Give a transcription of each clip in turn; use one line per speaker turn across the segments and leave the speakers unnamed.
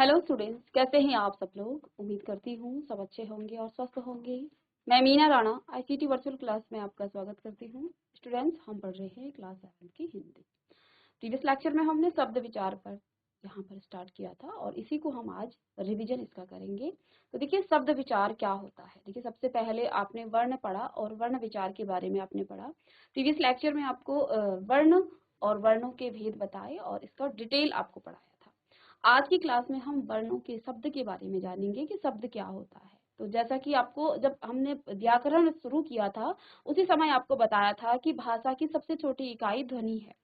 Hello students, कैसे हैं आप सब लोग। उम्मीद करती हूँ सब अच्छे होंगे और स्वस्थ होंगे। मैं Meena Rana ICT virtual class में आपका स्वागत करती हूँ। स्टूडेंट्स, हम पढ़ रहे हैं क्लास 7 की हिंदी। प्रीवियस लेक्चर में हमने शब्द विचार पर यहाँ पर स्टार्ट किया था और इसी को हम आज रिवीजन इसका करेंगे। तो देखिए, शब्द विचार क्या होता है। देखिए, सबसे पहले आपने वर्ण पढ़ा और वर्ण विचार के बारे में आपने पढ़ा। प्रीवियस लेक्चर में आपको वर्ण और वर्णों के भेद बताए और इसका डिटेल आपको पढ़ाया था। आज की क्लास में हम वर्णों के शब्द के बारे में जानेंगे कि शब्द क्या होता है। तो जैसा कि आपको जब हमने व्याकरण शुरू किया था उसी समय आपको बताया था कि भाषा की सबसे छोटी इकाई ध्वनि है।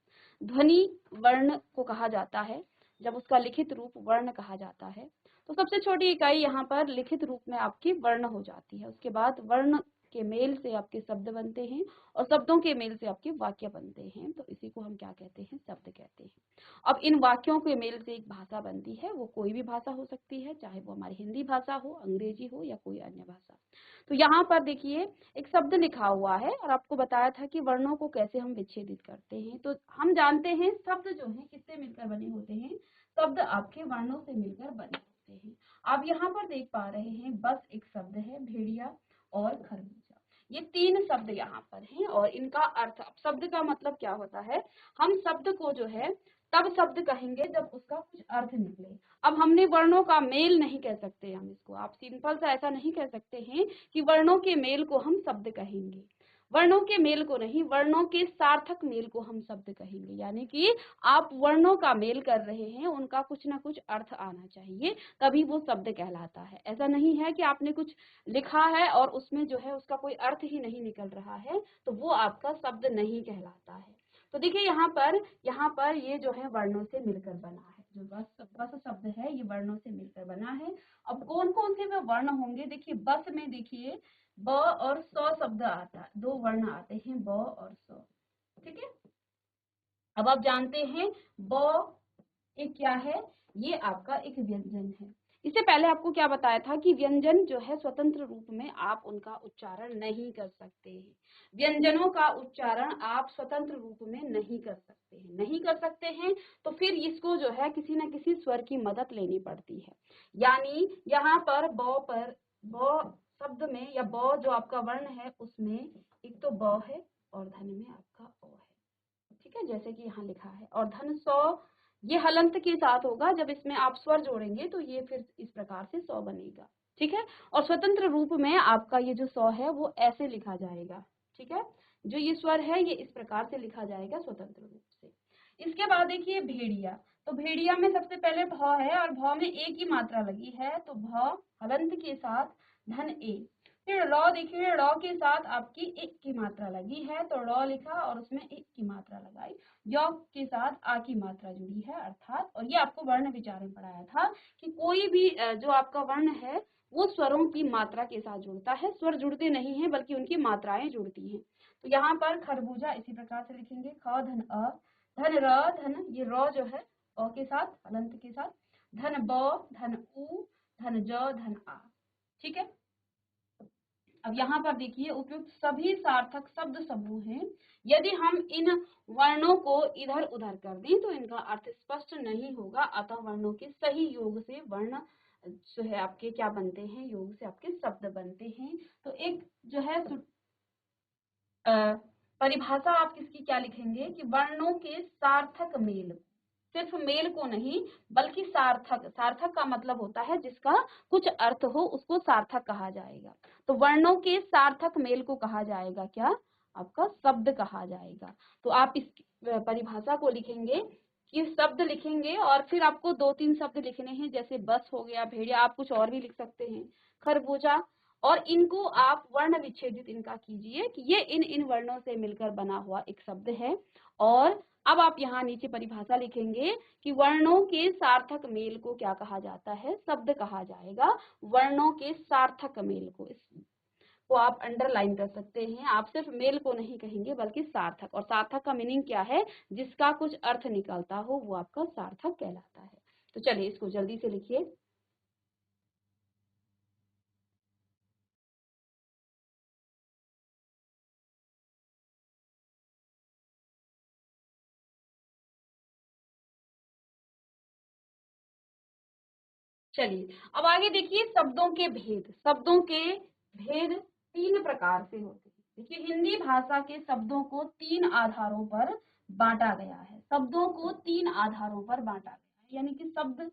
ध्वनि वर्ण को कहा जाता है जब उसका लिखित रूप वर्ण कहा जाता है। तो सबसे छोटी इकाई यहाँ पर लिखित रूप में आपकी वर्ण हो जाती है। उसके बाद वर्ण के मेल से आपके शब्द बनते हैं और शब्दों के मेल से आपके वाक्य बनते हैं। तो इसी को हम क्या कहते हैं, शब्द कहते हैं। अब इन वाक्यों के मेल से एक भाषा बनती है। वो कोई भी भाषा हो सकती है, चाहे वो हमारी हिंदी भाषा हो, अंग्रेजी हो या कोई अन्य भाषा। तो यहाँ पर देखिए, एक शब्द लिखा हुआ है और आपको बताया था कि वर्णों को कैसे हम विच्छेदित करते हैं। तो हम जानते हैं शब्द जो है किससे मिलकर बने होते हैं। शब्द आपके वर्णों से मिलकर बने होते हैं। आप यहाँ पर देख पा रहे हैं, बस एक शब्द है, भेड़िया और खरबूजा। ये तीन शब्द यहाँ पर हैं और इनका अर्थ, अब शब्द का मतलब क्या होता है। हम शब्द को जो है तब शब्द कहेंगे जब उसका कुछ अर्थ निकले। अब हमने वर्णों का मेल नहीं कह सकते, हम इसको आप सिंपल सा ऐसा नहीं कह सकते हैं कि वर्णों के मेल को हम शब्द कहेंगे। वर्णों के मेल को नहीं, वर्णों के सार्थक मेल को हम शब्द कहेंगे। यानी कि आप वर्णों का मेल कर रहे हैं, उनका कुछ ना कुछ अर्थ आना चाहिए, तभी वो शब्द कहलाता है। ऐसा नहीं है कि आपने कुछ लिखा है और उसमें जो है उसका कोई अर्थ ही नहीं निकल रहा है, तो वो आपका शब्द नहीं कहलाता है। तो देखिए, यहाँ पर ये जो है वर्णों से मिलकर बना है। जो बस शब्द है ये वर्णों से मिलकर बना है। अब कौन कौन से वे वर्ण होंगे, देखिए बस में देखिए ब और स शब्द आता है, दो वर्ण आते हैं, ब और स। ठीक है। अब आप जानते हैं ब एक क्या है, ये आपका एक व्यंजन है। इससे पहले आपको क्या बताया था कि व्यंजन जो है स्वतंत्र रूप में आप उनका उच्चारण नहीं कर सकते हैं। व्यंजनों का उच्चारण आप स्वतंत्र रूप में नहीं कर सकते हैं, नहीं कर सकते हैं। तो फिर इसको जो है किसी न किसी स्वर की मदद लेनी पड़ती है। यानी यहाँ पर ब शब्द में या ब जो आपका वर्ण है उसमें एक तो ब है और धन में आपका ओ है। ठीक है, जैसे कि यहाँ लिखा है। और धन सौ, ये हलंत के साथ होगा। जब इसमें आप स्वर जोड़ेंगे तो ये फिर इस प्रकार से सौ बनेगा। ठीक है। और स्वतंत्र रूप में आपका ये जो सौ है वो ऐसे लिखा जाएगा। ठीक है, जो ये स्वर है ये इस प्रकार से लिखा जाएगा स्वतंत्र रूप से। इसके बाद देखिए भेड़िया। तो भेड़िया में सबसे पहले भ है और भ में एक ही मात्रा लगी है, तो भ हलंत के साथ धन ए। फिर र, देखिए र के साथ आपकी एक की मात्रा लगी है, तो र लिखा और उसमें एक की मात्रा लगाई। य के साथ आ की मात्रा जुड़ी है अर्थात। और ये आपको वर्ण विचार में पढ़ाया था कि कोई भी जो आपका वर्ण है वो स्वरों की मात्रा के साथ जुड़ता है। स्वर जुड़ते नहीं है बल्कि उनकी मात्राएं जुड़ती हैं। तो यहाँ पर खरबूजा इसी प्रकार से लिखेंगे, ख धन अ, धन र, धन ये र जो है अ के साथ हलंत के साथ, धन ब, धन उ, धन ज, धन आ। ठीक है। अब यहाँ पर देखिए उपयुक्त सभी सार्थक शब्द समूह हैं। यदि हम इन वर्णों को इधर उधर कर दें तो इनका अर्थ स्पष्ट नहीं होगा। अतः वर्णों के सही योग से वर्ण जो है आपके क्या बनते हैं, योग से आपके शब्द बनते हैं। तो एक जो है परिभाषा आप किसकी क्या लिखेंगे कि वर्णों के सार्थक मेल, सिर्फ मेल को नहीं बल्कि सार्थक। सार्थक का मतलब होता है जिसका कुछ अर्थ हो, उसको सार्थक कहा जाएगा। तो वर्णों के सार्थक मेल को कहा जाएगा क्या, आपका शब्द कहा जाएगा। तो आप इस परिभाषा को लिखेंगे कि शब्द लिखेंगे और फिर आपको दो तीन शब्द लिखने हैं, जैसे बस हो गया, भेड़िया, आप कुछ और भी लिख सकते हैं, खरबूजा। और इनको आप वर्ण विच्छेदित इनका कीजिए कि ये इन इन वर्णों से मिलकर बना हुआ एक शब्द है। और अब आप यहाँ नीचे परिभाषा लिखेंगे कि वर्णों के सार्थक मेल को क्या कहा जाता है, शब्द कहा जाएगा। वर्णों के सार्थक मेल को, इसको आप अंडरलाइन कर सकते हैं। आप सिर्फ मेल को नहीं कहेंगे बल्कि सार्थक। और सार्थक का मीनिंग क्या है, जिसका कुछ अर्थ निकलता हो वो आपका सार्थक कहलाता है। तो चलिए इसको जल्दी से लिखिए। चलिए अब आगे देखिए शब्दों के भेद। शब्दों के भेद 3 प्रकार से होते हैं। देखिए हिंदी भाषा के शब्दों को 3 आधारों पर बांटा गया है। शब्दों को 3 आधारों पर बांटा गया है, यानी कि शब्द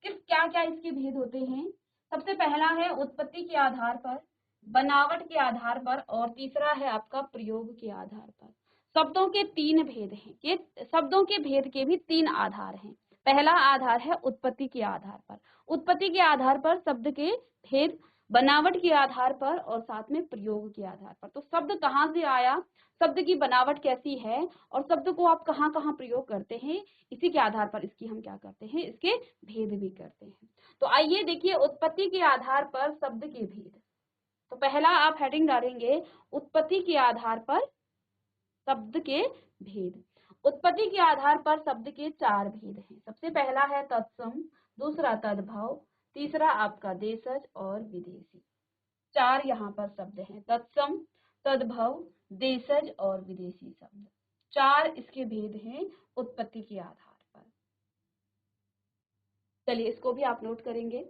किस क्या क्या इसके भेद होते हैं। सबसे पहला है उत्पत्ति के आधार पर, बनावट के आधार पर, और तीसरा है आपका प्रयोग के आधार पर। शब्दों के 3 भेद हैं। ये शब्दों के भेद के भी 3 आधार हैं। पहला आधार है उत्पत्ति के आधार पर। उत्पत्ति के आधार पर शब्द के भेद, बनावट के आधार पर और साथ में प्रयोग के आधार पर। तो शब्द कहाँ से आया, शब्द की बनावट कैसी है और शब्द को आप कहाँ कहाँ प्रयोग करते हैं, इसी के आधार पर इसकी हम क्या करते हैं, इसके भेद भी करते हैं। तो आइए देखिए उत्पत्ति के आधार पर शब्द के भेद। तो पहला आप हेडिंग डालेंगे उत्पत्ति के आधार पर शब्द के भेद। उत्पत्ति के आधार पर शब्द के 4 भेद हैं। सबसे पहला है तत्सम, दूसरा तद्भव, तीसरा आपका देशज और विदेशी। 4 यहाँ पर शब्द हैं, तत्सम, तद्भव, देशज और विदेशी शब्द। 4 इसके भेद हैं उत्पत्ति के आधार पर। चलिए इसको भी आप नोट करेंगे।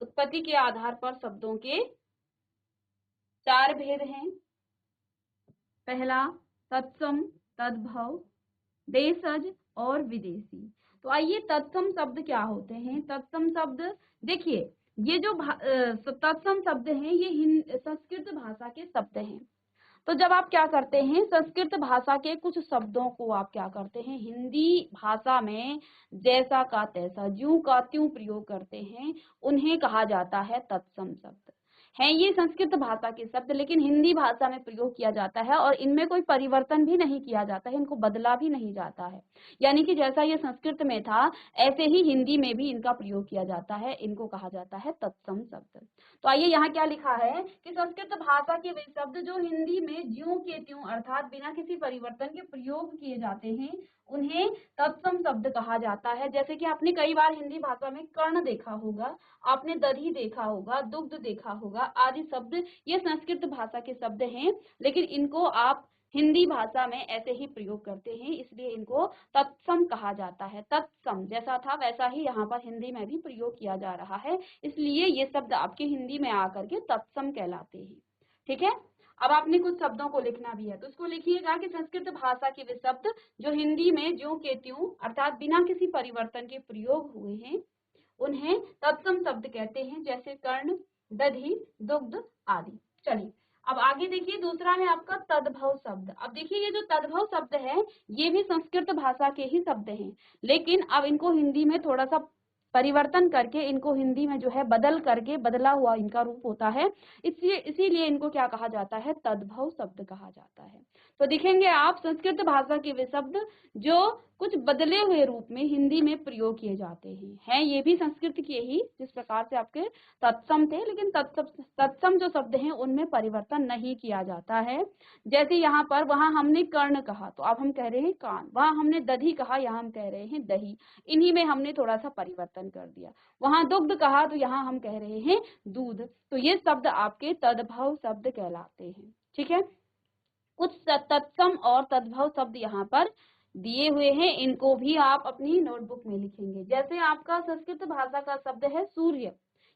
उत्पत्ति के आधार पर शब्दों के 4 भेद हैं। पहला तत्सम, तद्भव, देशज और विदेशी। तो आइए तत्सम शब्द क्या होते हैं। तत्सम शब्द देखिए, ये जो तत्सम शब्द हैं ये संस्कृत भाषा के शब्द हैं। तो जब आप क्या करते हैं, संस्कृत भाषा के कुछ शब्दों को आप क्या करते हैं, हिंदी भाषा में जैसा का तैसा, ज्यों का त्यों प्रयोग करते हैं, उन्हें कहा जाता है तत्सम शब्द। हैं ये संस्कृत भाषा के शब्द, लेकिन हिंदी भाषा में प्रयोग किया जाता है और इनमें कोई परिवर्तन भी नहीं किया जाता है, इनको बदला भी नहीं जाता है। यानी कि जैसा ये संस्कृत में था ऐसे ही हिंदी में भी इनका प्रयोग किया जाता है, इनको कहा जाता है तत्सम शब्द। तो आइए यहाँ क्या लिखा है कि संस्कृत भाषा के वे शब्द जो हिंदी में ज्यों के त्यों अर्थात बिना किसी परिवर्तन के प्रयोग किए जाते हैं, उन्हें तत्सम शब्द कहा जाता है। जैसे कि आपने कई बार हिंदी भाषा में कर्ण देखा होगा, आपने दधी देखा होगा, दुग्ध देखा होगा, आदि शब्द ये संस्कृत भाषा के शब्द हैं, लेकिन इनको आप हिंदी भाषा में ऐसे ही प्रयोग करते हैं, इसलिए इनको तत्सम कहा जाता है। तत्सम जैसा था वैसा ही यहाँ पर हिंदी में भी प्रयोग किया जा रहा है, इसलिए ये शब्द आपके हिंदी में आकर के तत्सम कहलाते हैं। ठीक है, अब आपने कुछ शब्दों को लिखना भी है, तो उसको लिखिएगा कि संस्कृत भाषा के वे शब्द जो हिंदी में ज्यों के त्यों अर्थात बिना किसी परिवर्तन के प्रयोग हुए हैं, उन्हें तत्सम शब्द कहते हैं, जैसे कर्ण, दधी, दुग्ध आदि। चलिए अब आगे देखिए, दूसरा है आपका तद्भव शब्द। अब देखिए ये जो तद्भव शब्द है ये भी संस्कृत भाषा के ही शब्द हैं, लेकिन अब इनको हिंदी में थोड़ा सा परिवर्तन करके इनको हिंदी में जो है बदल करके बदला हुआ इनका रूप होता है, इसलिए इसीलिए इनको क्या कहा जाता है, तद्भव शब्द कहा जाता है। तो दिखेंगे आप संस्कृत भाषा के वे शब्द जो कुछ बदले हुए रूप में हिंदी में प्रयोग किए जाते हैं ये भी संस्कृत के ही, जिस प्रकार से आपके तत्सम थे, लेकिन तत्सम जो शब्द हैं उनमें परिवर्तन नहीं किया जाता है। जैसे यहाँ पर वहां हमने कर्ण कहा तो अब हम कह रहे हैं कान, वहां हमने दधी कहा यहाँ हम कह रहे हैं दही, इन्हीं में हमने थोड़ा सा परिवर्तन कर दिया। वहां दुग्ध कहा तो यहाँ हम कह रहे हैं दूध। तो ये शब्द आपके तद्भव शब्द कहलाते हैं। ठीक है, कुछ तत्सम और तद्भव शब्द यहाँ पर दिए हुए हैं, इनको भी आप अपनी नोटबुक में लिखेंगे। जैसे आपका संस्कृत भाषा का शब्द है सूर्य,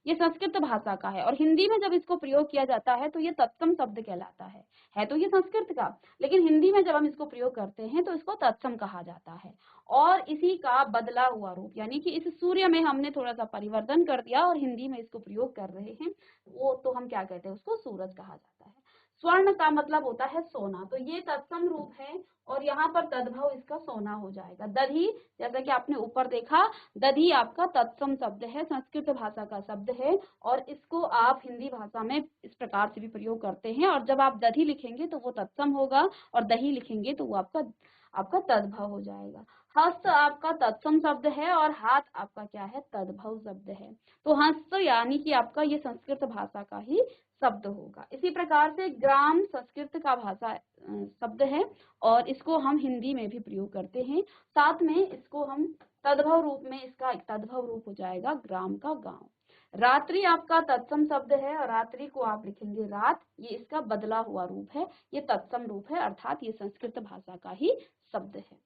ये संस्कृत भाषा का है और हिंदी में जब इसको प्रयोग किया जाता है तो ये तत्सम शब्द कहलाता है तो ये संस्कृत का, लेकिन हिंदी में जब हम इसको प्रयोग करते हैं तो इसको तत्सम कहा जाता है। और इसी का बदला हुआ रूप, यानी कि इस सूर्य में हमने थोड़ा सा परिवर्तन कर दिया और हिंदी में इसको प्रयोग कर रहे हैं, वो तो हम क्या कहते हैं, उसको सूरज कहा जाता है। स्वर्ण का मतलब होता है सोना, तो ये तत्सम रूप है और यहाँ पर तद्भव इसका सोना हो जाएगा। दधी, जैसा कि आपने ऊपर देखा, दधी आपका तत्सम शब्द है, संस्कृत भाषा का शब्द है और इसको आप हिंदी भाषा में इस प्रकार से भी प्रयोग करते हैं। और जब आप दधी लिखेंगे तो वो तत्सम होगा और दही लिखेंगे तो वो आपका तद्भव हो जाएगा। हस्त आपका तत्सम शब्द है और हाथ आपका क्या है, तद्भव शब्द है। तो हस्त यानी कि आपका ये संस्कृत भाषा का ही शब्द होगा। इसी प्रकार से ग्राम संस्कृत का भाषा शब्द है और इसको हम हिंदी में भी प्रयोग करते हैं, साथ में इसको हम तद्भव रूप में, इसका एक तद्भव रूप हो जाएगा ग्राम का गांव। रात्रि आपका तत्सम शब्द है और रात्रि को आप लिखेंगे रात, ये इसका बदला हुआ रूप है, ये तत्सम रूप है अर्थात ये संस्कृत भाषा का ही शब्द है।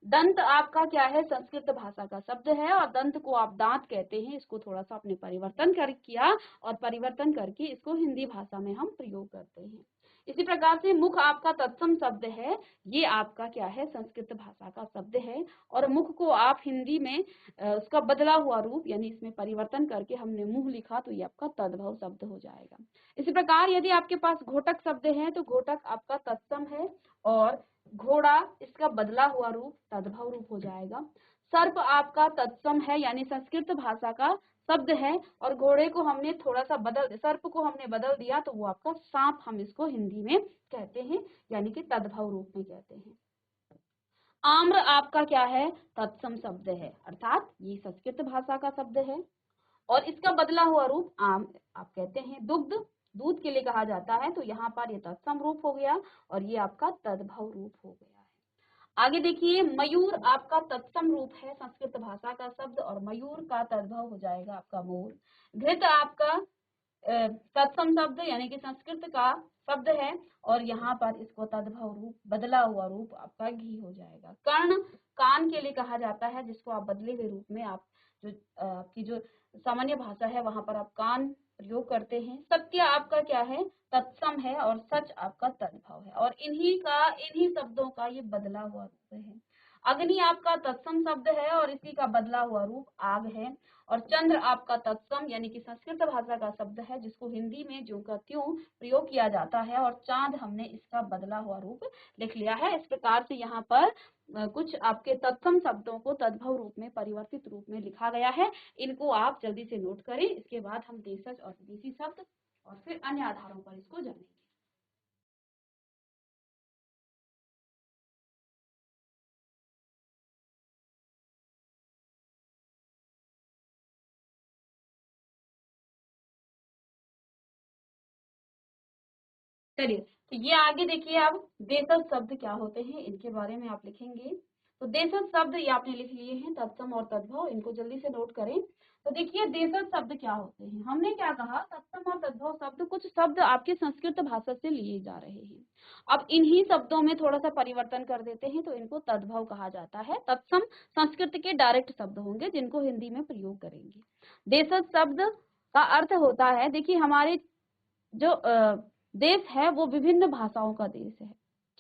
दंत आपका क्या है, संस्कृत भाषा का शब्द है और दंत को आप दांत कहते हैं। इसको थोड़ा सा आपने परिवर्तन कर किया और परिवर्तन करके इसको हिंदी भाषा में हम प्रयोग करते हैं। इसी प्रकार से मुख आपका तत्सम शब्द है, ये आपका क्या है, संस्कृत भाषा का शब्द है और मुख को आप हिंदी में उसका बदला हुआ रूप यानी इसमें परिवर्तन करके हमने मुंह लिखा तो ये आपका तद्भव शब्द हो जाएगा। इसी प्रकार यदि आपके पास घोटक शब्द है तो घोटक आपका तत्सम है और घोड़ा इसका बदला हुआ रूप तद्भव रूप हो जाएगा। सर्प आपका तत्सम है यानी संस्कृत भाषा का शब्द है और घोड़े को हमने थोड़ा सा सर्प को हमने बदल दिया तो वो आपका सांप हम इसको हिंदी में कहते हैं यानी कि तद्भव रूप में कहते हैं। आम्र आपका क्या है, तत्सम शब्द है अर्थात ये संस्कृत भाषा का शब्द है और इसका बदला हुआ रूप आम आप कहते हैं। दुग्ध दूध के लिए कहा जाता है तो यहाँ पर ये तत्सम रूप हो गया और ये आपका तद्भव रूप हो गया है। आगे देखिए, मयूर आपका तत्सम रूप है संस्कृत भाषा का शब्द और मयूर का तद्भव हो जाएगा आपका मोर। घृत आपका तत्सम शब्द यानी कि संस्कृत का शब्द है और यहाँ पर इसको तद्भव रूप बदला हुआ रूप आपका घी हो जाएगा। कर्ण कान के लिए कहा जाता है जिसको आप बदले हुए रूप में आप जो आपकी जो सामान्य भाषा है वहां पर आप कान प्रयोग करते हैं। सत्य आपका क्या है, तत्सम है और सच आपका तद्भव है और इन्हीं शब्दों का ये बदला हुआ रूप है। अग्नि आपका तत्सम शब्द है और इसी का बदला हुआ रूप आग है और चंद्र आपका तत्सम यानी कि संस्कृत भाषा का शब्द है जिसको हिंदी में ज्यों का त्यों प्रयोग किया जाता है और चांद हमने इसका बदला हुआ रूप लिख लिया है। इस प्रकार से यहाँ पर कुछ आपके तत्सम शब्दों को तद्भव रूप में परिवर्तित रूप में लिखा गया है। इनको आप जल्दी से नोट करें। इसके बाद हम देशज और विदेशी शब्द और फिर अन्य आधारों पर इसको जानेंगे। चलिए, तो ये आगे देखिए आप देशज शब्द क्या होते हैं इनके बारे में आप लिखेंगे। तो देशज शब्द ये आपने लिख लिए हैं तत्सम और तद्भव, इनको जल्दी से नोट करें। तो देखिए देशज शब्द क्या होते हैं, हमने क्या कहा तत्सम और तद्भव शब्द कुछ शब्द आपके संस्कृत भाषा से लिए जा रहे हैं। अब इन्हीं शब्दों में थोड़ा सा परिवर्तन कर देते हैं तो इनको तद्भव कहा जाता है। तत्सम संस्कृत के डायरेक्ट शब्द होंगे जिनको हिंदी में प्रयोग करेंगे। देशज शब्द का अर्थ होता है, देखिए हमारे जो देश है वो विभिन्न भाषाओं का देश है,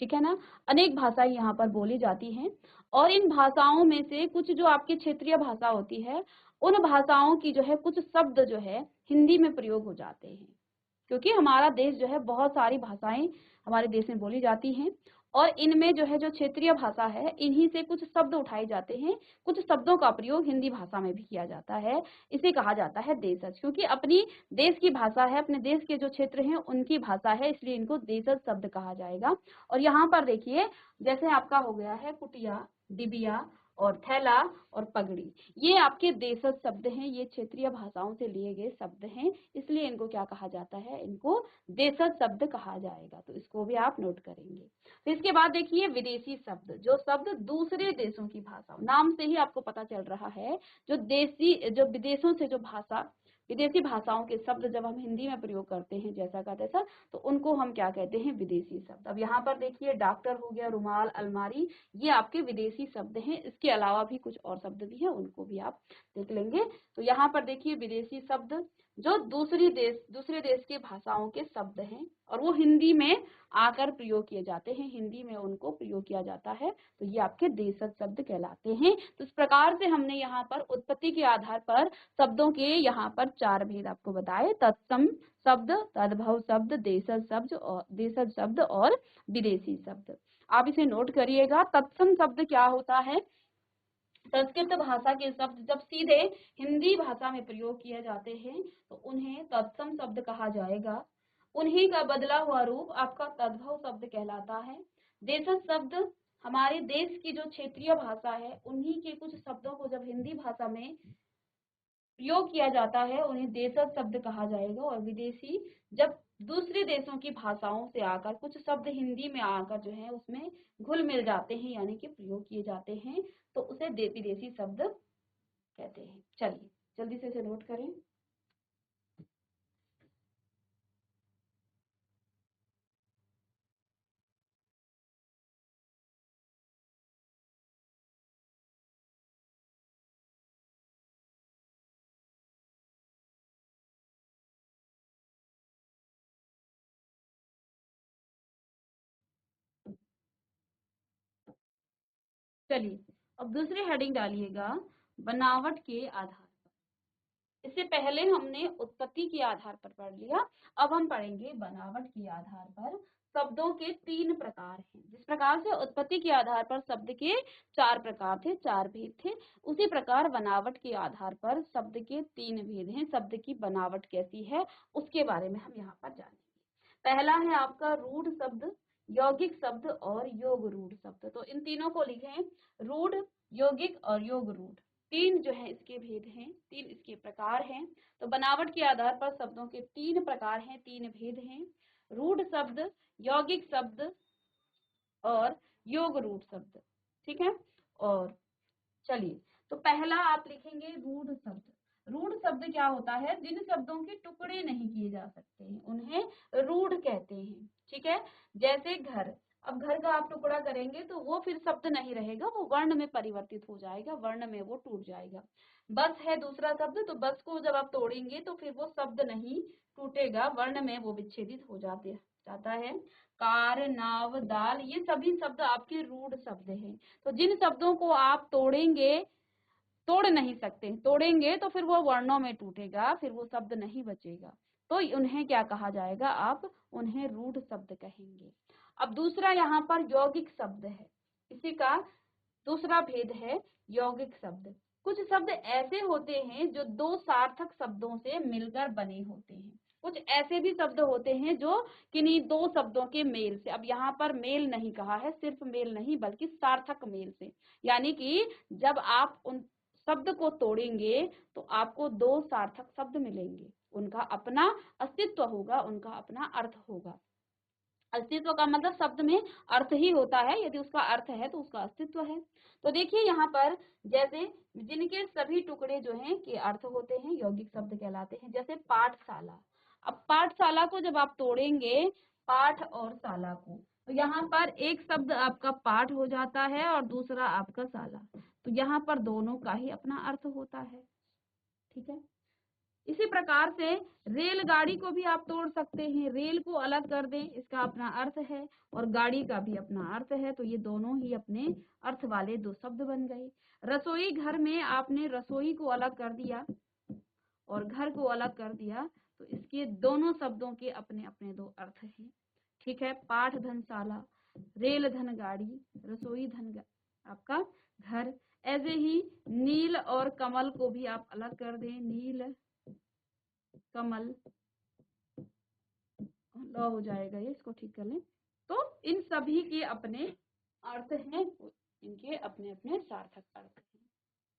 ठीक है ना। अनेक भाषाएं यहाँ पर बोली जाती हैं और इन भाषाओं में से कुछ जो आपकी क्षेत्रीय भाषा होती है उन भाषाओं की जो है कुछ शब्द जो है हिंदी में प्रयोग हो जाते हैं क्योंकि हमारा देश जो है बहुत सारी भाषाएं हमारे देश में बोली जाती हैं और इनमें जो है जो क्षेत्रीय भाषा है इन्हीं से कुछ शब्द उठाए जाते हैं। कुछ शब्दों का प्रयोग हिंदी भाषा में भी किया जाता है। इसे कहा जाता है देशज, क्योंकि अपनी देश की भाषा है, अपने देश के जो क्षेत्र हैं उनकी भाषा है, इसलिए इनको देशज शब्द कहा जाएगा। और यहाँ पर देखिए जैसे आपका हो गया है कुटिया, डिबिया और थैला और पगड़ी, ये आपके देशज शब्द हैं, ये क्षेत्रीय भाषाओं से लिए गए शब्द हैं, इसलिए इनको क्या कहा जाता है, इनको देशज शब्द कहा जाएगा। तो इसको भी आप नोट करेंगे। तो इसके बाद देखिए विदेशी शब्द, जो शब्द दूसरे देशों की भाषा, नाम से ही आपको पता चल रहा है जो विदेशों से जो भाषा विदेशी भाषाओं के शब्द जब हम हिंदी में प्रयोग करते हैं जैसा का तैसा तो उनको हम क्या कहते हैं, विदेशी शब्द। अब यहाँ पर देखिए डॉक्टर हो गया, रुमाल, अलमारी, ये आपके विदेशी शब्द हैं। इसके अलावा भी कुछ और शब्द भी हैं, उनको भी आप देख लेंगे। तो यहाँ पर देखिए विदेशी शब्द जो दूसरे देश के भाषाओं के शब्द हैं और वो हिंदी में आकर प्रयोग किए जाते हैं, हिंदी में उनको प्रयोग किया जाता है, तो ये आपके देशज शब्द कहलाते हैं। तो इस प्रकार से हमने यहाँ पर उत्पत्ति के आधार पर शब्दों के यहाँ पर 4 भेद आपको बताए, तत्सम शब्द, तद्भव शब्द, देशज शब्द और विदेशी शब्द। आप इसे नोट करिएगा। तत्सम शब्द क्या होता है, संस्कृत भाषा के शब्द जब सीधे हिंदी भाषा में प्रयोग किए जाते हैं तो उन्हें तत्सम शब्द कहा जाएगा। उन्हीं का बदला हुआ रूप आपका तद्भव शब्द कहलाता है। देशज शब्द हमारे देश की जो क्षेत्रीय भाषा है उन्हीं के कुछ शब्दों को जब हिंदी भाषा में प्रयोग किया जाता है उन्हें देशज शब्द कहा जाएगा। और विदेशी जब दूसरे देशों की भाषाओं से आकर कुछ शब्द हिंदी में आकर जो है उसमें घुल मिल जाते हैं यानी कि प्रयोग किए जाते हैं तो उसे विदेशी शब्द कहते हैं। चलिए जल्दी से इसे नोट करें। चलिए अब दूसरी हेडिंग डालिएगा, बनावट के आधार। इससे पहले हमने उत्पत्ति के आधार पर पढ़ लिया, अब हम पढ़ेंगे बनावट के आधार पर। शब्दों के 3 प्रकार हैं। जिस प्रकार से उत्पत्ति के आधार पर शब्द के 4 प्रकार थे, 4 भेद थे, उसी प्रकार बनावट के आधार पर शब्द के 3 भेद हैं। शब्द की बनावट कैसी है उसके बारे में हम यहाँ पर जानेंगे। पहला है आपका रूढ़ शब्द, यौगिक शब्द और योग रूढ़ शब्द। तो इन तीनों को लिखें, रूढ़, यौगिक और योग रूढ़। 3 जो है इसके भेद हैं, 3 इसके प्रकार हैं। तो बनावट के आधार पर शब्दों के 3 प्रकार हैं, 3 भेद हैं, रूढ़ शब्द, यौगिक शब्द और योग रूढ़ शब्द। ठीक है। और चलिए, तो पहला आप लिखेंगे रूढ़ शब्द। रूढ़ शब्द क्या होता है? जिन शब्दों के टुकड़े नहीं किए जा सकते हैं उन्हें रूढ़ कहते हैं। ठीक है। जैसे घर, अब घर का आप टुकड़ा करेंगे तो वो फिर शब्द नहीं रहेगा, वो वर्ण में परिवर्तित हो जाएगा, वर्ण में वो टूट जाएगा। बस है दूसरा शब्द, तो बस को जब आप तोड़ेंगे तो फिर वो शब्द नहीं टूटेगा, वर्ण में वो विच्छेदित हो जाता है। कार, नाव, दाल, ये सभी शब्द आपके रूढ़ शब्द हैं। तो जिन शब्दों को आप तोड़ नहीं सकते, तोड़ेंगे तो फिर वो वर्णों में टूटेगा, फिर वो शब्द नहीं बचेगा, तो उन्हें क्या कहा जाएगा? आप उन्हें रूढ़ शब्द कहेंगे। अब दूसरा यहाँ पर यौगिक शब्द है, इसी का दूसरा भेद है यौगिक शब्द। कुछ शब्द ऐसे होते हैं जो 2 सार्थक शब्दों से मिलकर बने होते हैं। कुछ ऐसे भी शब्द होते हैं जो किन्हीं 2 शब्दों के मेल से, अब यहाँ पर मेल नहीं कहा है, सिर्फ मेल नहीं बल्कि सार्थक मेल से, यानी कि जब आप उन शब्द को तोड़ेंगे तो आपको 2 सार्थक शब्द मिलेंगे, उनका अपना अस्तित्व होगा, उनका अपना अर्थ होगा। अस्तित्व का मतलब शब्द में अर्थ ही होता है, यदि उसका अर्थ है तो उसका अस्तित्व है। तो देखिए यहाँ पर, जैसे जिनके सभी टुकड़े जो हैं के अर्थ होते हैं, यौगिक शब्द कहलाते हैं। जैसे पाठशाला, अब पाठशाला को जब आप तोड़ेंगे, पाठ और शाला को, तो यहाँ पर एक शब्द आपका पाठ हो जाता है और दूसरा आपका शाला, तो यहाँ पर दोनों का ही अपना अर्थ होता है। ठीक है। इसी प्रकार से रेलगाड़ी को भी आप तोड़ सकते हैं, रेल को अलग कर दें, इसका अपना अर्थ है, और गाड़ी का भी अपना अर्थ है, तो ये दोनों ही अपने अर्थ वाले 2 शब्द बन गए। रसोई घर में आपने रसोई को अलग कर दिया और घर को अलग कर दिया, तो इसके दोनों शब्दों के अपने अपने 2 अर्थ हैं। ठीक है। पाठ धन शाला, रेल धन गाड़ी, रसोई धन आपका घर। ऐसे ही नील और कमल को भी आप अलग कर दें, नील, कमल, ल हो जाएगा ये, इसको ठीक कर लें। तो इन सभी के अपने अर्थ हैं, इनके अपने अपने सार्थक अर्थ हैं।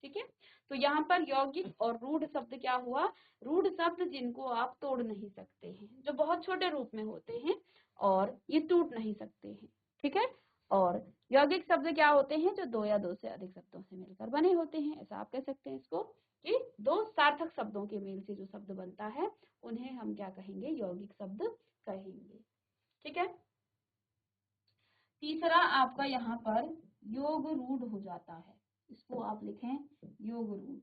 ठीक है। तो यहाँ पर यौगिक और रूढ़ शब्द क्या हुआ? रूढ़ शब्द जिनको आप तोड़ नहीं सकते हैं, जो बहुत छोटे रूप में होते हैं और ये टूट नहीं सकते हैं। ठीक है। और यौगिक शब्द क्या होते हैं? जो 2 या 2 से अधिक शब्दों से मिलकर बने होते हैं, ऐसा आप कह सकते हैं इसको, कि 2 सार्थक शब्दों के मेल से जो शब्द बनता है उन्हें हम क्या कहेंगे? यौगिक शब्द कहेंगे। ठीक है। तीसरा आपका यहाँ पर योग रूढ़ हो जाता है, इसको आप लिखें योग रूढ़।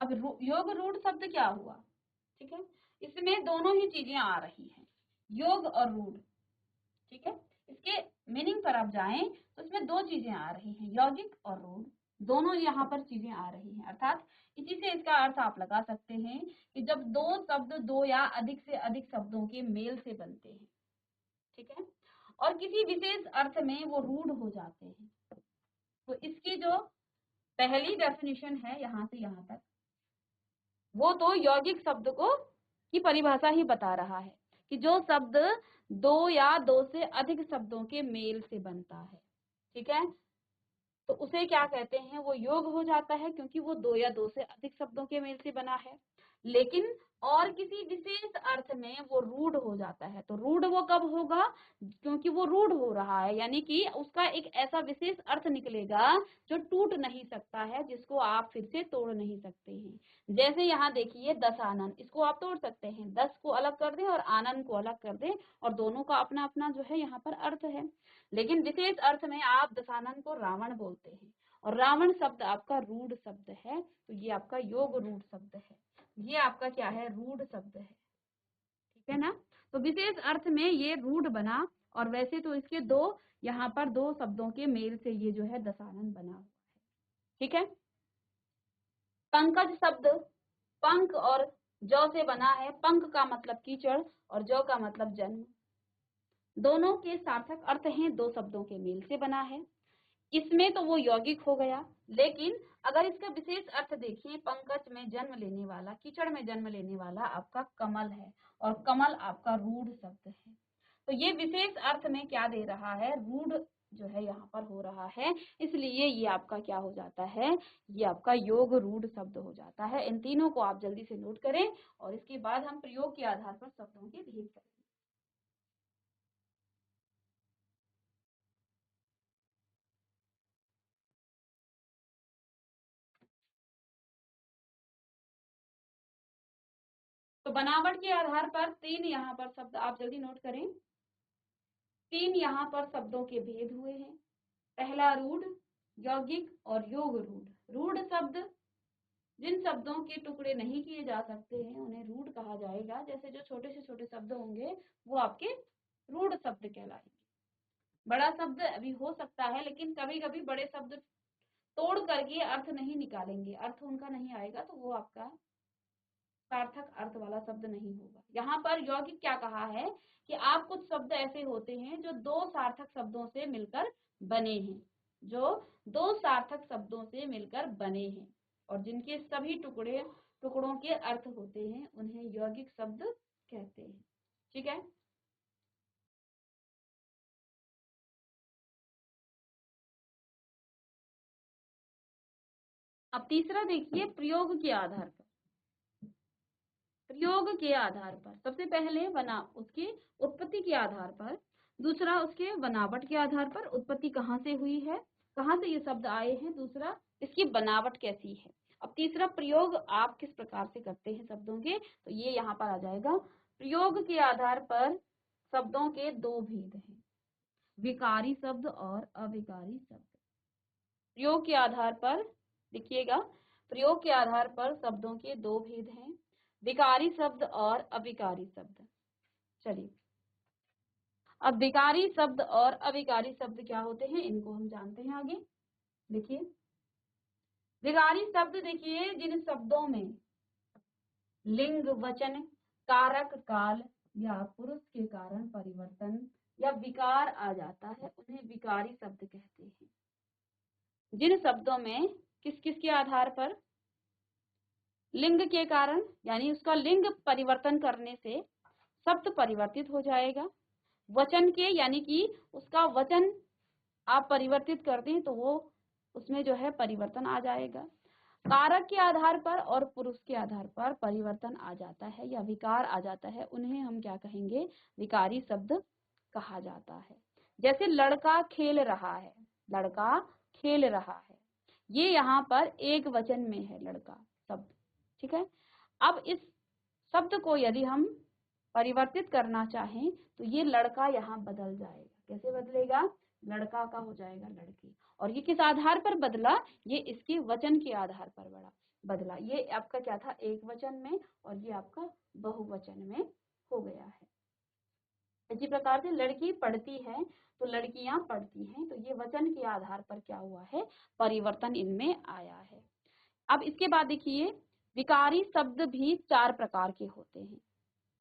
अब योग रूढ़ शब्द क्या हुआ? ठीक है। इसमें दोनों ही चीजें आ रही हैं, योग और रूढ़। ठीक है। इसके मीनिंग पर आप जाएं तो इसमें 2 चीजें आ रही हैं, यौगिक और रूढ़, दोनों यहाँ पर चीजें आ रही हैं। अर्थात इसी से इसका अर्थ आप लगा सकते हैं कि जब 2 शब्द 2 या अधिक से अधिक शब्दों के मेल से बनते हैं, ठीक है, और किसी विशेष अर्थ में वो रूढ़ हो जाते हैं, तो इसकी जो पहली डेफिनेशन है यहाँ से यहाँ तक, वो तो यौगिक शब्द को की परिभाषा ही बता रहा है कि जो शब्द 2 या 2 से अधिक शब्दों के मेल से बनता है, ठीक है, तो उसे क्या कहते हैं? वो योग हो जाता है, क्योंकि वो 2 या 2 से अधिक शब्दों के मेल से बना है। लेकिन और किसी विशेष अर्थ में वो रूढ़ हो जाता है, तो रूढ़ वो कब होगा? क्योंकि वो रूढ़ हो रहा है, यानी कि उसका एक ऐसा विशेष अर्थ निकलेगा जो टूट नहीं सकता है, जिसको आप फिर से तोड़ नहीं सकते हैं। जैसे यहाँ देखिए दशानन, इसको आप तोड़ सकते हैं, 10 को अलग कर दें और आनंद को अलग कर दें, और दोनों का अपना अपना जो है यहाँ पर अर्थ है। लेकिन विशेष अर्थ में आप दशानन को रावण बोलते हैं, और रावण शब्द आपका रूढ़ शब्द है, तो ये आपका योग रूढ़ शब्द है, ये आपका क्या है? रूढ़ शब्द है। ठीक है ना। तो विशेष अर्थ में ये रूढ़ बना, और वैसे तो इसके दो, यहाँ पर दो शब्दों के मेल से ये जो है दशानन बना हुआ है। ठीक है। पंकज शब्द पंख और जौ से बना है। पंख का मतलब कीचड़ और जौ का मतलब जन्म। दोनों के सार्थक अर्थ हैं, दो शब्दों के मेल से बना है। इसमें तो वो यौगिक हो गया, लेकिन अगर इसका विशेष अर्थ देखिए, पंकज में जन्म लेने वाला, कीचड़ में जन्म लेने वाला आपका कमल है, और कमल आपका रूढ़ शब्द है। तो ये विशेष अर्थ में क्या दे रहा है, रूढ़ जो है यहाँ पर हो रहा है, इसलिए ये आपका क्या हो जाता है, ये आपका योग रूढ़ शब्द हो जाता है। इन तीनों को आप जल्दी से नोट करें, और इसके बाद हम प्रयोग के आधार पर शब्दों के भेद करें। तो बनावट के आधार पर तीन यहाँ पर शब्द आप जल्दी नोट करें। तीन यहाँ पर शब्दों के भेद हुए हैं। पहला रूढ़, यौगिक और योग रूढ़। रूढ़ शब्द, जिन शब्दों के टुकड़े नहीं किए जा सकते हैं उन्हें रूढ़ कहा जाएगा। जैसे जो छोटे से छोटे शब्द होंगे वो आपके रूढ़ शब्द कहलाएंगे। बड़ा शब्द अभी हो सकता है, लेकिन कभी कभी बड़े शब्द तोड़ करके अर्थ नहीं निकालेंगे, अर्थ उनका नहीं आएगा, तो वो आपका सार्थक अर्थ वाला शब्द नहीं होगा। यहाँ पर यौगिक क्या कहा है कि आप कुछ शब्द ऐसे होते हैं जो दो सार्थक शब्दों से मिलकर बने हैं, जो दो सार्थक शब्दों से मिलकर बने हैं, और जिनके सभी टुकड़ों के अर्थ होते हैं, उन्हें यौगिक शब्द कहते हैं। ठीक है। अब तीसरा देखिए, प्रयोग के आधार पर। प्रयोग के आधार पर सबसे पहले बना उसकी उत्पत्ति के आधार पर, दूसरा उसके बनावट के आधार पर, उत्पत्ति कहाँ से हुई है, कहाँ से ये शब्द आए हैं, दूसरा इसकी बनावट कैसी है। अब तीसरा, प्रयोग आप किस प्रकार से करते हैं शब्दों के, तो ये यहाँ पर आ जाएगा। प्रयोग के आधार पर शब्दों के दो भेद हैं, विकारी शब्द और अविकारी शब्द। प्रयोग के आधार पर देखिएगा, प्रयोग के आधार पर शब्दों के दो भेद हैं, विकारी शब्द और अविकारी शब्द। चलिए, अब विकारी शब्द और अविकारी शब्द क्या होते हैं, इनको हम जानते हैं आगे। देखिए, विकारी शब्द देखिए, जिन शब्दों में लिंग, वचन, कारक, काल या पुरुष के कारण परिवर्तन या विकार आ जाता है, उन्हें विकारी शब्द कहते हैं। जिन शब्दों में किस किस के आधार पर, लिंग के कारण, यानी उसका लिंग परिवर्तन करने से शब्द परिवर्तित हो जाएगा। वचन के, यानी कि उसका वचन आप परिवर्तित कर दें तो वो उसमें जो है परिवर्तन आ जाएगा। कारक के आधार पर और पुरुष के आधार पर परिवर्तन आ जाता है या विकार आ जाता है, उन्हें हम क्या कहेंगे, विकारी शब्द कहा जाता है। जैसे लड़का खेल रहा है, लड़का खेल रहा है, ये यहाँ पर एक वचन में है लड़का शब्द। ठीक है। अब इस शब्द को यदि हम परिवर्तित करना चाहें तो ये लड़का यहाँ बदल जाएगा। कैसे बदलेगा, लड़का का हो जाएगा लड़की। और ये किस आधार पर बदला, ये इसके वचन के आधार पर बदला। ये आपका क्या था, एक वचन में, और ये आपका बहुवचन में हो गया है। इसी प्रकार से लड़की पढ़ती है तो लड़कियां पढ़ती हैं, तो ये वचन के आधार पर क्या हुआ है, परिवर्तन इनमें आया है। अब इसके बाद देखिए, विकारी शब्द भी चार प्रकार के होते हैं।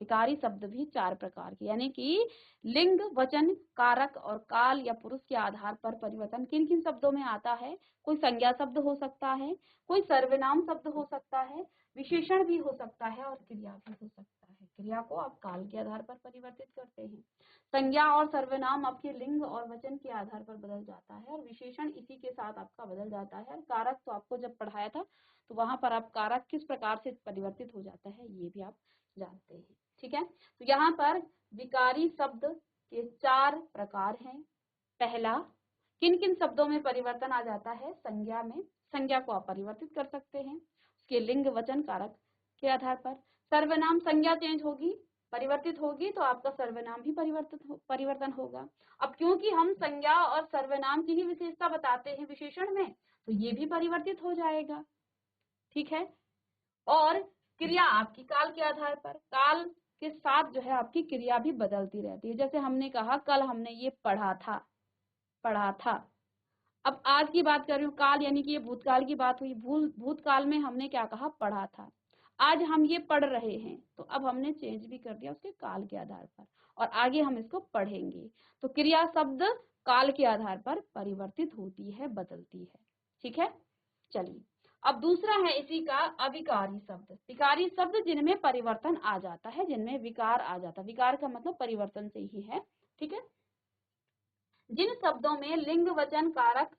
विकारी शब्द भी चार प्रकार के, यानी कि लिंग, वचन, कारक और काल या पुरुष के आधार पर परिवर्तन किन किन शब्दों में आता है। कोई संज्ञा शब्द हो सकता है, कोई सर्वनाम शब्द हो सकता है, विशेषण भी हो सकता है, और क्रिया भी हो सकता है। क्रिया को आप काल के आधार पर परिवर्तित करते हैं। संज्ञा और सर्वनाम आपके लिंग और वचन के आधार पर बदल जाता है, और विशेषण इसी के साथ आपका बदल जाता है। और कारक तो आपको जब पढ़ाया था तो वहां पर आप कारक किस प्रकार से परिवर्तित हो जाता है ये भी आप जानते हैं। ठीक है। तो यहाँ पर विकारी शब्द के चार प्रकार हैं। पहला, किन किन शब्दों में परिवर्तन आ जाता है, संज्ञा में, संज्ञा को आप परिवर्तित कर सकते हैं उसके लिंग, वचन, कारक के आधार पर। सर्वनाम, संज्ञा चेंज होगी, परिवर्तित होगी, तो आपका सर्वनाम भी परिवर्तन होगा। अब क्योंकि हम संज्ञा और सर्वनाम की ही विशेषता बताते हैं विशेषण में, तो ये भी परिवर्तित हो जाएगा। ठीक है। और क्रिया आपकी काल के आधार पर, काल के साथ जो है आपकी क्रिया भी बदलती रहती है। जैसे हमने कहा कल हमने ये पढ़ा था। अब आज की बात कर रही हूँ, काल यानी कि ये भूतकाल की बात हुई। भूतकाल में हमने क्या कहा, पढ़ा था। आज हम ये पढ़ रहे हैं, तो अब हमने चेंज भी कर दिया उसके काल के आधार पर, और आगे हम इसको पढ़ेंगे। तो क्रिया शब्द काल के आधार पर परिवर्तित होती है, बदलती है। ठीक है, चलिए अब दूसरा है इसी का अविकारी शब्द। विकारी शब्द जिनमें परिवर्तन आ जाता है, जिनमें विकार आ जाता है। विकार का मतलब परिवर्तन से ही है। ठीक है, जिन शब्दों में लिंग वचन कारक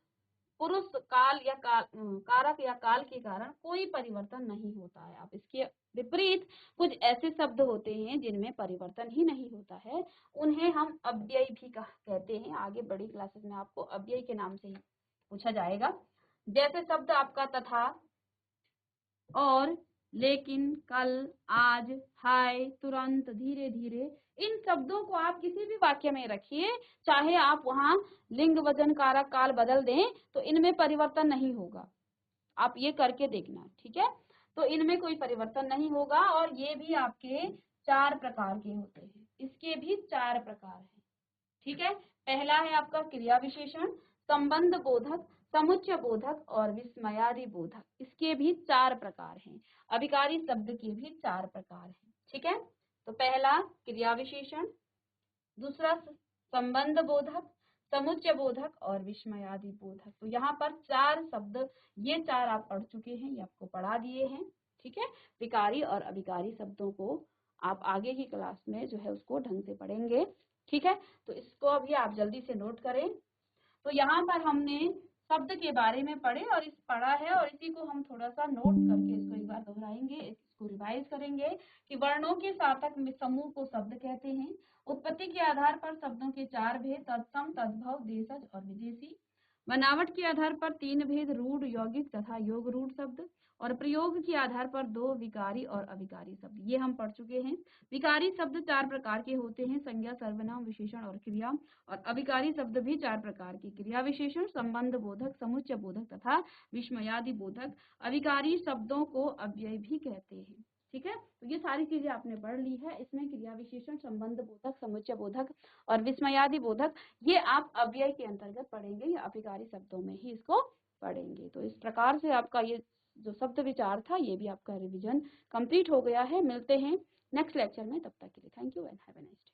पुरुष काल या कारक या काल के कारण कोई परिवर्तन नहीं होता है। अब इसके विपरीत कुछ ऐसे शब्द होते हैं जिनमें परिवर्तन ही नहीं होता है, उन्हें हम अव्यय भी कहते हैं। आगे बड़ी क्लासेस में आपको अव्यय के नाम से ही पूछा जाएगा। जैसे शब्द आपका तथा, और, लेकिन, कल, आज, हाय, तुरंत, धीरे धीरे, इन शब्दों को आप किसी भी वाक्य में रखिए, चाहे आप वहां लिंग वचन कारक काल बदल दें, तो इनमें परिवर्तन नहीं होगा। आप ये करके देखना। ठीक है, तो इनमें कोई परिवर्तन नहीं होगा। और ये भी आपके 4 प्रकार के होते हैं। इसके भी 4 प्रकार हैं। ठीक है, पहला है आपका क्रिया विशेषण, संबंध बोधक, समुच्चय बोधक और विस्मयादि बोधक। इसके भी 4 प्रकार हैं। अभिकारी शब्द के भी 4 प्रकार हैं। ठीक है, तो पहला क्रिया विशेषण, दूसरा संबंध बोधक, समुच्चय बोधक और विस्मयादि बोधक। तो यहाँ पर 4 शब्द, ये 4 आप पढ़ चुके हैं, ये आपको पढ़ा दिए हैं। ठीक है, विकारी और अभिकारी शब्दों को आप आगे की क्लास में जो है उसको ढंग से पढ़ेंगे। ठीक है, तो इसको अभी आप जल्दी से नोट करें। तो यहाँ पर हमने शब्द के बारे में पढ़ा है, और इसी को हम थोड़ा सा नोट करके इसको एक बार दोहराएंगे, इसको रिवाइज करेंगे कि वर्णों के सार्थक समूह को शब्द कहते हैं। उत्पत्ति के आधार पर शब्दों के 4 भेद, तत्सम, तद्भव, देशज और विदेशी। बनावट के आधार पर 3 भेद, रूढ़, यौगिक तथा योग रूढ़ शब्द। और प्रयोग के आधार पर 2 विकारी और अविकारी शब्द, ये हम पढ़ चुके हैं। विकारी शब्द 4 प्रकार के होते हैं, संज्ञा, सर्वनाम, विशेषण और क्रिया। और अविकारी शब्द भी 4 प्रकार के, क्रिया विशेषण, संबंध बोधक, समुच्चय बोधक तथा विस्मयादि बोधक। अविकारी शब्दों को अव्यय भी कहते हैं। ठीक है, तो ये सारी चीजें आपने पढ़ ली है। इसमें क्रिया विशेषण, संबंध बोधक, समुच्चय बोधक और विस्मयादि बोधक, ये आप अव्यय के अंतर्गत पढ़ेंगे या अभिकारी शब्दों में ही इसको पढ़ेंगे। तो इस प्रकार से आपका ये जो शब्द विचार था, ये भी आपका रिवीजन कंप्लीट हो गया है। मिलते हैं नेक्स्ट लेक्चर में, तब तक के लिए thank you and have a nice day.